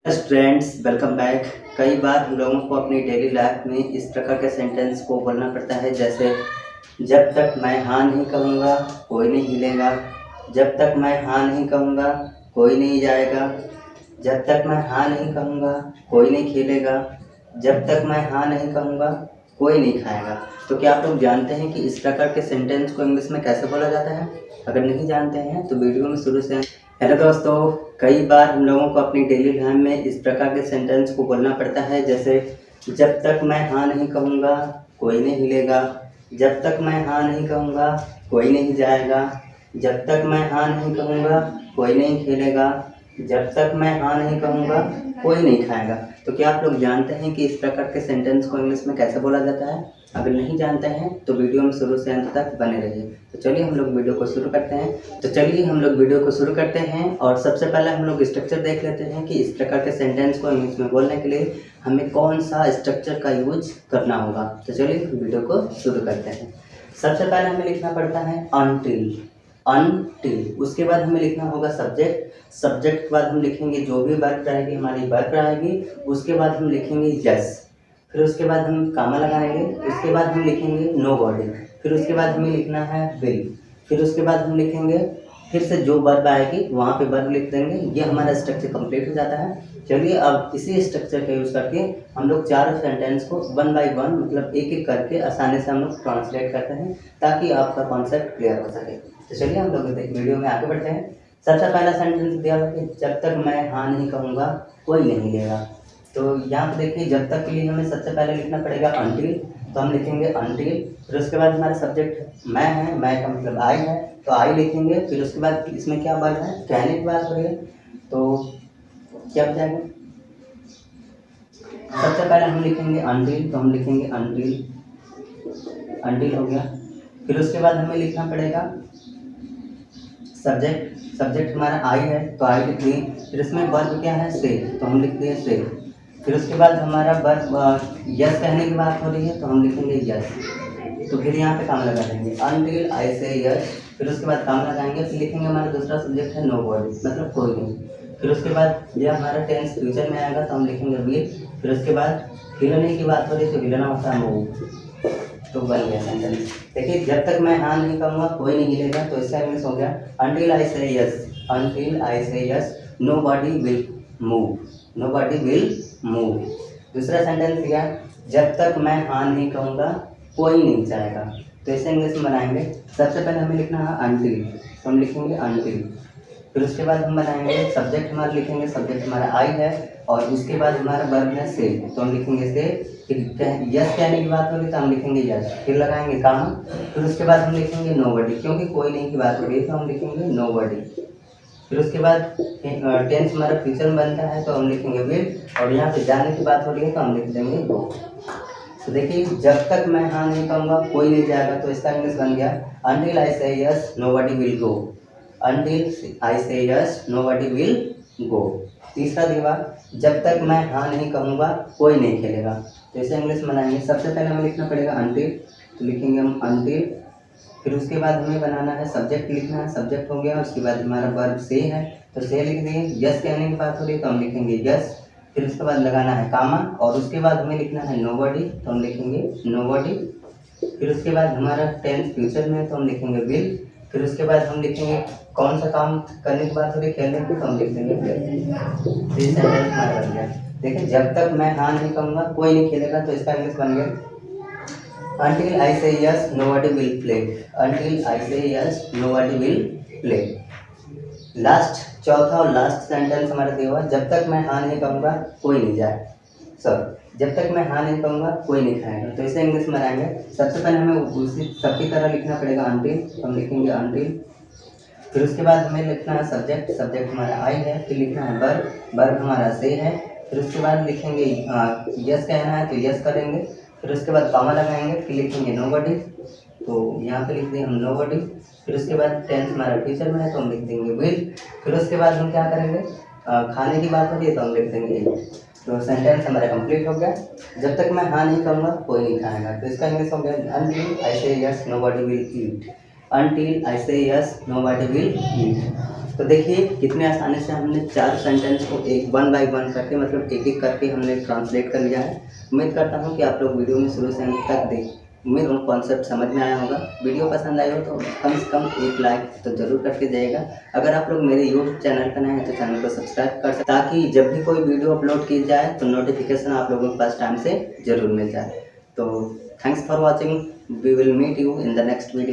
Friends, welcome back. कई बार हम लोगों को अपनी डेली लाइफ में इस प्रकार के सेंटेंस को बोलना पड़ता है, जैसे जब तक मैं हाँ नहीं कहूँगा कोई नहीं हिलेगा, जब तक मैं हाँ नहीं कहूँगा कोई नहीं जाएगा, जब तक मैं हाँ नहीं कहूँगा कोई नहीं खेलेगा, जब तक मैं हाँ नहीं कहूँगा कोई नहीं खाएगा। तो क्या आप लोग जानते हैं कि इस प्रकार के सेंटेंस को इंग्लिश में कैसे बोला जाता है? अगर नहीं जानते हैं तो वीडियो में शुरू से। हेलो दोस्तों, कई बार हम लोगों को अपनी डेली लाइफ में इस प्रकार के सेंटेंस को बोलना पड़ता है, जैसे जब तक मैं हाँ नहीं कहूँगा कोई नहीं हिलेगा, जब तक मैं हाँ नहीं कहूँगा कोई नहीं जाएगा, जब तक मैं हाँ नहीं कहूँगा कोई नहीं खेलेगा, जब तक मैं हाँ नहीं कहूँगा कोई नहीं खाएगा। तो क्या आप लोग जानते हैं कि इस प्रकार के सेंटेंस को इंग्लिश में कैसे बोला जाता है? अगर नहीं जानते हैं तो वीडियो में शुरू से अंत तक बने रहिए। तो चलिए हम लोग वीडियो को शुरू करते हैं। और सबसे पहले हम लोग स्ट्रक्चर देख लेते हैं कि इस प्रकार के सेंटेंस को इंग्लिश में बोलने के लिए हमें कौन सा स्ट्रक्चर का यूज करना होगा। तो चलिए वीडियो को शुरू करते हैं। सबसे पहले हमें लिखना पड़ता है अनटिल। उसके बाद हमें लिखना होगा सब्जेक्ट के बाद हम लिखेंगे जो भी वर्ब रहेगी हमारी वर्ब रहेगी। उसके बाद हम लिखेंगे यस, फिर उसके बाद हम कामा लगाएंगे। उसके बाद हम लिखेंगे नोबॉडी, फिर उसके बाद हमें लिखना है विल, फिर उसके बाद हम लिखेंगे फिर से जो वर्ब आएगी वहाँ पे वर्ब लिख देंगे। ये हमारा स्ट्रक्चर कंप्लीट हो जाता है। चलिए अब इसी स्ट्रक्चर का यूज़ करके हम लोग चारों सेंटेंस को वन बाय वन मतलब एक एक करके आसानी से हम लोग ट्रांसलेट करते हैं, ताकि आपका कॉन्सेप्ट क्लियर हो सके। तो चलिए हम लोग वीडियो में आगे बढ़ते हैं। सबसे पहला सेंटेंस दिया हुआ है कि जब तक मैं हाँ नहीं कहूँगा कोई नहीं लेगा। तो यहाँ पे देखिए, जब तक के लिए हमें सबसे पहले लिखना पड़ेगा अनटिल। तो हम लिखेंगे अनटिल, फिर उसके बाद हमारा सब्जेक्ट मैं है, मैं का मतलब आई है तो आई लिखेंगे। फिर उसके बाद इसमें क्या बात है, कहने की बात हो रही है, तो क्या हो जाएगा? सबसे पहले हम लिखेंगे अनटिल, तो हम लिखेंगे अनटिल हो गया। फिर उसके बाद हमें लिखना पड़ेगा सब्जेक्ट हमारा आई है तो आई लिख दिए। फिर इसमें वर्ब क्या है, से, तो हम लिख दिए से। फिर उसके बाद हमारा वर्ब यस कहने की बात हो रही है तो हम लिखेंगे यस। तो फिर यहाँ पे काम लगा देंगे अनटिल आई से यस। फिर उसके बाद काम लगाएंगे, फिर लिखेंगे हमारा दूसरा सब्जेक्ट है नोबॉडी मतलब कोई नहीं। फिर उसके बाद ये हमारा टेंस फ्यूचर में आएगा तो हम लिखेंगे विल। फिर उसके बाद हिलने की बात हो रही है तो हिलना होता है मूव। तो बन गया सेंटेंस। देखिए, जब तक मैं हाँ नहीं कहूँगा कोई नहीं हिलेगा, तो इसका इंग्लिश हो गया अनटिल आई से यस नोबॉडी विल मूव। दूसरा सेंटेंस दिया, जब तक मैं हाँ नहीं कहूँगा कोई नहीं जाएगा। तो इसे इंग्लिश में बनाएंगे। सबसे पहले हमें लिखना है अनटिल, तो हम लिखेंगे अनटिल। फिर उसके बाद हम बनाएंगे सब्जेक्ट हमारा, लिखेंगे सब्जेक्ट हमारा आई है और उसके बाद हमारा वर्ब है से, तो हम लिखेंगे से। फिर यस कहने की बात होगी तो हम लिखेंगे यस, फिर लगाएंगे काम। फिर उसके बाद हम लिखेंगे नोबॉडी, क्योंकि कोई नहीं की बात हो रही है तो हम लिखेंगे नोबॉडी। फिर उसके बाद टेंस हमारा फ्यूचर में बनता है तो हम लिखेंगे विल, और यहाँ पे जाने की बात हो रही है तो हम लिख देंगे गो। तो देखिए, जब तक मैं हाँ नहीं कहूँगा कोई नहीं जाएगा, तो इसका इंग्लिश बन गया अनटिल आई से yes nobody will go. Until I से यस नोबॉडी विल गो। तीसरा दिया, जब तक मैं हाँ नहीं कहूँगा कोई नहीं खेलेगा। तो इसे इंग्लिश बनाएंगे। सबसे पहले हमें लिखना पड़ेगा अनटिल, तो लिखेंगे हम अनटिल। फिर उसके बाद हमें बनाना है सब्जेक्ट, लिखना है सब्जेक्ट हो गया। उसके बाद हमारा वर्ब से है तो से लिख दिए। यस कहने की बात हो रही है तो हम लिखेंगे यस। फिर उसके बाद लगाना है कामा, और उसके बाद हमें लिखना है नोबॉडी, तो हम लिखेंगे नोबॉडी। फिर उसके बाद हमारा टेंस फ्यूचर में तो हम लिखेंगे विल। फिर उसके बाद हम लिखेंगे कौन सा काम करने की बात हो रही है, खेलने की, तो हम लिख देंगे सेंटेंस हमारा बन गया। देखिए, जब तक मैं हाँ नहीं कहूँगा कोई नहीं खेलेगा, तो इसका इंग्लिश बन गया Until I say yes, nobody will play. Until I say yes, nobody will play. चौथा और लास्ट सेंटेंस हमारा दिया हुआ, जब तक मैं हाँ नहीं कहूँगा कोई नहीं जाए, जब तक मैं हाँ नहीं कहूँगा कोई नहीं खाएगा। तो इसे इंग्लिश में बनाएंगे। सबसे पहले हमें उसी सबकी तरह लिखना पड़ेगा अनटिल, तो हम लिखेंगे अनटिल। फिर उसके बाद हमें लिखना है सब्जेक्ट हमारा आई है। फिर लिखना है वर्ब हमारा से है। फिर उसके बाद लिखेंगे यस कहना है तो यस करेंगे। फिर उसके बाद कामा लगाएंगे, फिर लिखेंगे नोबॉडी, तो यहाँ पे लिख देंगे हम नोबॉडी। फिर उसके बाद टेंस हमारा फ्यूचर में है तो हम लिख देंगे विल। फिर उसके बाद हम क्या करेंगे, खाने की बात होती है तो हम लिख देंगे eat। तो सेंटेंस हमारा कंप्लीट हो गया। जब तक मैं हाँ नहीं कहूँगा कोई नहीं खाएगा, तो इसका इंग्लिश हो गया अनटिल आई से yes nobody will eat. until I say yes nobody will eat। तो देखिए कितने आसानी से हमने 4 सेंटेंस को एक 1 बाय 1 करके मतलब एक एक करके हमने ट्रांसलेट कर लिया है। उम्मीद करता हूँ कि आप लोग वीडियो में शुरू से अंत तक देख उम्मीद उन कॉन्सेप्ट समझ में आया होगा। वीडियो पसंद आया हो तो कम से कम एक लाइक तो ज़रूर करके जाइएगा। अगर आप लोग मेरे यूट्यूब चैनल पर नए हैं तो चैनल को सब्सक्राइब कर सकते ताकि जब भी कोई वीडियो अपलोड की जाए तो नोटिफिकेशन आप लोगों के पास टाइम से ज़रूर मिल जाए। तो thanks for watching, we will meet you in the next video.